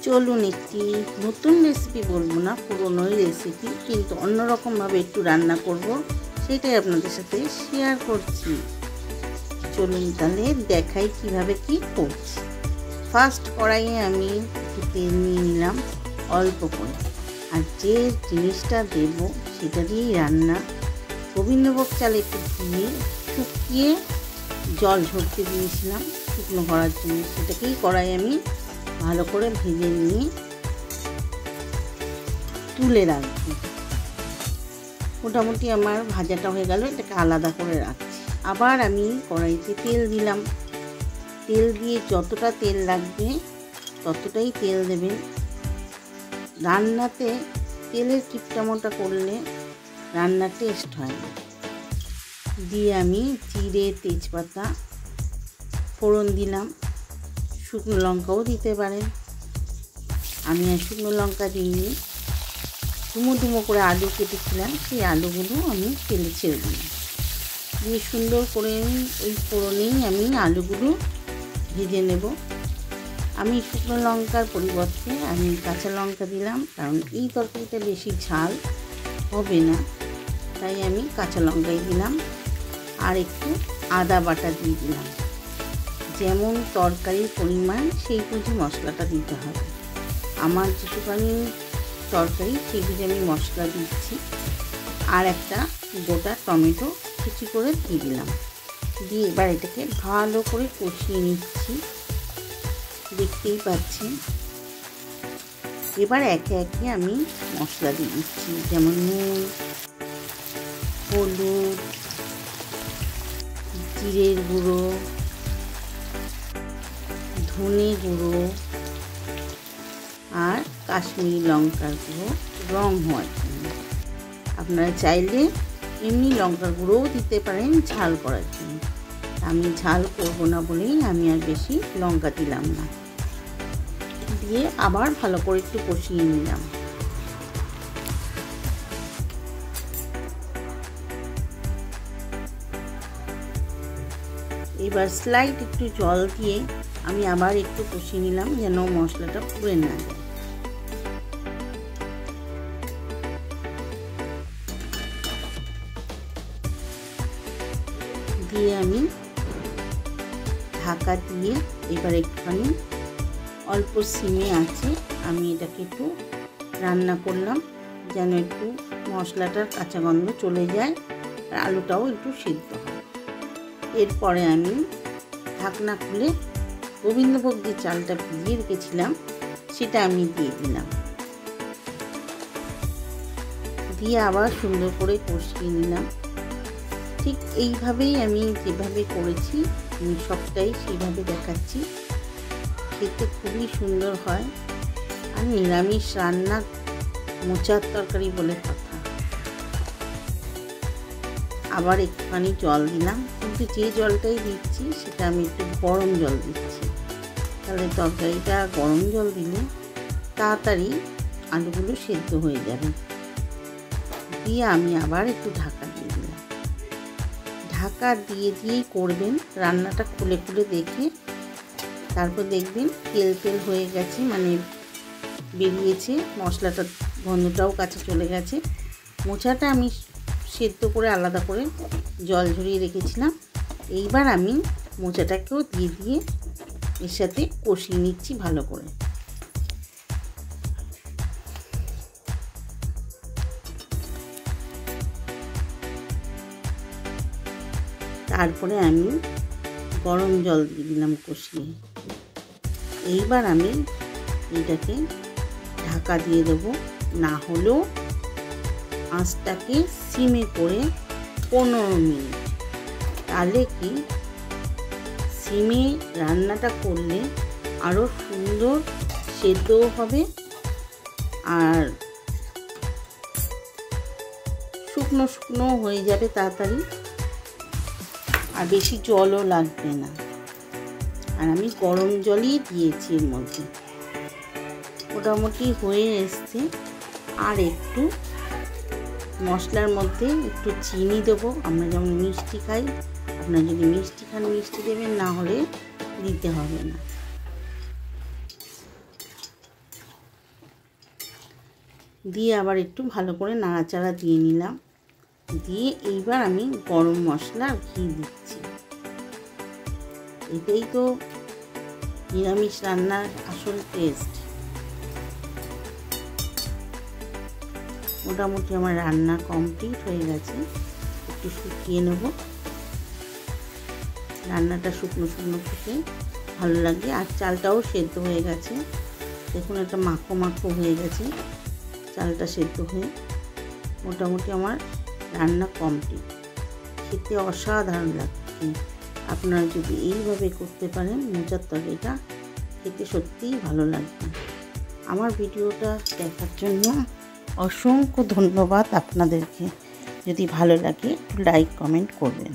চলুন একটি নতুন রেসিপি বলবো না, পুরনোই রেসিপি, কিন্তু অন্যরকমভাবে একটু রান্না করব, সেটাই আপনাদের সাথে শেয়ার করছি। চলুন তাহলে দেখাই কিভাবে কি করছি। ফার্স্ট কড়াইয়ে আমি একটু তেল নিয়ে নিলাম অল্প করে, আর যে জিনিসটা দেব সেটা দিয়েই রান্না। গোবিন্দভোগ চাল একটু ধুয়ে শুকিয়ে জল ঝরতে দিয়েছিলাম শুকনো করার জন্য, সেটাকেই কড়াই আমি ভালো করে ভেজে নিয়ে তুলে রাখবো। মোটামুটি আমার ভাজাটা হয়ে গেল, এটাকে আলাদা করে রাখছি। আবার আমি কড়াইতে তেল দিলাম। তেল দিয়ে যতটা তেল লাগবে ততটাই তেল দেবেন। রান্নাতে তেলের কিপটামোটা করলে রান্নার টেস্ট হয় না। দিয়ে আমি জিরে তেজপাতা ফোড়ন দিলাম। শুকনো লঙ্কাও দিতে পারেন, আমি আর শুকনো লঙ্কা দিইনি। ডুমো ডুমো করে আলু কেটেছিলাম, সেই আলুগুলো আমি তেলে ছেড়ে দিই। দিয়ে সুন্দর করে ওই ফোড়নেই আমি আলুগুলো ভেজে নেব। আমি শুকনো লঙ্কার পরিবর্তে আমি কাঁচা লঙ্কা দিলাম, কারণ এই তরকারিটা বেশি ঝাল হবে না, তাই আমি কাঁচা লঙ্কাই দিলাম। আর একটু আদা বাটা দিয়ে দিলাম। যেমন তরকারির পরিমাণ সেই বুঝে মশলাটা দিতে হবে। আমার যেটুখানি তরকারি সেই বুঝে আমি মশলা দিচ্ছি। আর একটা গোটা টমেটো কুচি করে দিয়ে দিলাম। দিয়ে এবার এটাকে ভালো করে কষিয়ে নিচ্ছি, দেখতেই পাচ্ছেন। এবার একে একে আমি মশলা দিয়ে দিচ্ছি, যেমন নুন, হলুদ, জিরের গুঁড়ো, ধনে গুঁড়ো আর কাশ্মীরি লঙ্কার গুঁড়ো রং হওয়ার জন্য। আপনারা চাইলে এমনি লঙ্কার গুঁড়োও দিতে পারেন ঝাল করার জন্য। আমি ঝাল করবো না বলেই আমি আর বেশি লঙ্কা দিলাম না। দিয়ে আবার ভালো করে একটু কষিয়ে নিলাম। এবার স্লাইড একটু জল দিয়ে আমি আবার একটু কষিয়ে নিলাম, যেন মশলাটা পুড়ে না যায়। দিয়ে আমি ঢাকা দিয়ে এবার একটুখানি অল্প সিমে আছে আমি এটাকে একটু রান্না করলাম, যেন একটু মশলাটার কাঁচা গন্ধ চলে যায় আর আলুটাও একটু সিদ্ধ হয়। এরপরে আমি ঢাকনা খুলে গোবিন্দভোগ যে চালটা ভিজিয়ে রেখেছিলাম সেটা আমি দিয়ে দিলাম। দিয়ে আবার সুন্দর করে কষিয়ে নিলাম। ঠিক এইভাবেই আমি যেভাবে করেছি আমি সবটাই সেইভাবে দেখাচ্ছি। খেতে খুবই সুন্দর হয়, আর নিরামিষ রান্না মোচার তরকারি বলে কথা। আবার একটুখানি জল দিলাম, কিন্তু যে জলটাই দিচ্ছি সেটা আমি একটু গরম জল দিচ্ছি, তাহলে তরকারিটা গরম জল দিলে তাড়াতাড়ি আলুগুলো সেদ্ধ হয়ে যাবে। দিয়ে আমি আবার একটু ঢাকা দিয়ে দিলাম। ঢাকা দিয়ে দিয়েই করবেন রান্নাটা, খুলে খুলে দেখে তারপর দেখবেন তেল তেল হয়ে গেছে, মানে বেরিয়েছে, মশলাটার গন্ধটাও কাছে চলে গেছে। মোচাটা আমি সেদ্ধ করে আলাদা করে জল ঝরিয়ে রেখেছিলাম। এইবার আমি মোচাটাকেও দিয়ে দিয়ে এর সাথে কষিয়ে নিচ্ছি ভালো করে। তারপরে আমি গরম জল দিয়ে দিলাম কষিয়ে। এইবার আমি এটাকে ঢাকা দিয়ে দেবো, না হলেও আঁচটাকে সিমে করে 15 মিনিট। তাহলে কি সিমে রান্নাটা করলে আরও সুন্দর সেদ্ধও হবে, আর শুকনো শুকনো হয়ে যাবে তাড়াতাড়ি, আর বেশি জলও লাগবে না। আর আমি গরম জলই দিয়েছি এর মধ্যে। মোটামুটি হয়ে এসছে। আর একটু মশলার মধ্যে একটু চিনি দেবো, আমরা যেমন মিষ্টি খাই, আপনারা যদি মিষ্টি খান মিষ্টি দেবেন, না হলে দিতে হবে না। দিয়ে আবার একটু ভালো করে নাড়াচাড়া দিয়ে নিলাম। দিয়ে এইবার আমি গরম মশলা আর ঘি দিচ্ছি। এটাই তো নিরামিষ রান্নার আসল টেস্ট। মোটামুটি আমার রান্না কমপ্লিট হয়ে গেছে। একটু শুকিয়ে নেব। রান্নাটা শুকনো শুকনো খেতে ভালো লাগে। আর চালটাও সেদ্ধ হয়ে গেছে। দেখুন একটা মাখো মাখো হয়ে গেছে চালটা সেদ্ধ হয়ে। মোটামুটি আমার রান্না কমপ্লিট। খেতে অসাধারণ লাগছে। আপনারা যদি এইভাবে করতে পারেন মোচার তরকারিটা খেতে সত্যিই ভালো লাগবে। আমার ভিডিওটা দেখার জন্য অসংখ্য ধন্যবাদ আপনাদেরকে। যদি ভালো লাগে একটু লাইক কমেন্ট করবেন।